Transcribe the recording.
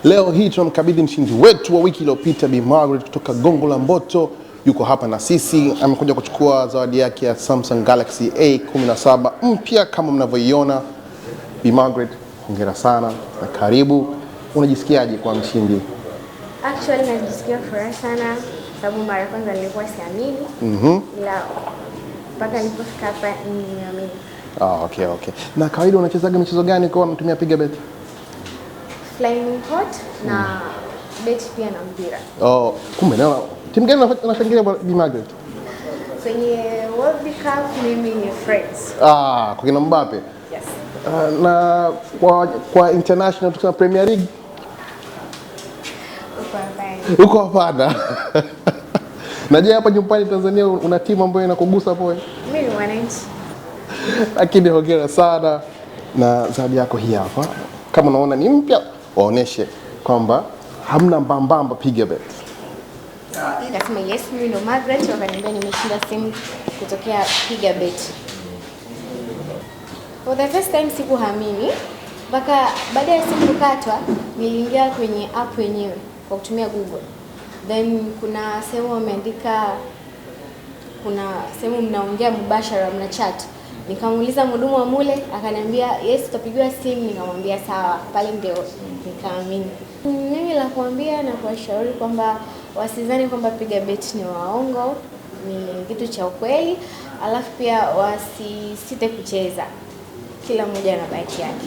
Leo hii tunamkabidhi mshindi wetu wa wiki iliyopita Bi Margaret kutoka Gongo la Mboto. Yuko hapa na sisi, amekuja kuchukua zawadi yake ya Samsung Galaxy A17 mpya kama mnavyoiona. Bi Margaret, hongera sana na karibu. Unajisikiaje kwa mshindi? Actually najisikia furaha sana sababu mara kwanza nilikuwa siamini. Ila mpaka nilipofika hapa nimeamini. Okay. Na kawaida unachezaga michezo gani kwa unatumia piga bet? Flying hot na bet pia na mpira. Kumbe na timu gani unashangilia Bi Margaret? Kwenye World Cup mimi ni France. Kwa kina Mbappe? Yes. Na kwa international tukisema Premier League? Uko hapana. Na je, hapa nyumbani Tanzania una timu ambayo inakugusa hapo? Mimi ni mwananchi. Lakini hongera sana na zawadi yako hii hapa. Kama unaona ni mpya, waoneshe kwamba hamna mbambamba piga bet. Nikasema yes, mimi ndo Margaret, wakaniambia nimeshinda simu kutokea piga bet. For the first time sikuamini, mpaka baada ya simu kukatwa niliingia kwenye app yenyewe kwa kutumia Google. Then kuna sehemu wameandika, kuna sehemu mnaongea mubashara, mna chat. Nikamuuliza mhudumu wa mule, akaniambia yes utapigiwa simu, nikamwambia sawa. Pale ndio nikaamini. Mimi la kuambia na kuwashauri kwamba wasizani kwamba piga bet ni waongo, ni kitu cha ukweli. Alafu pia wasisite kucheza. Kila mmoja ana bahati yake.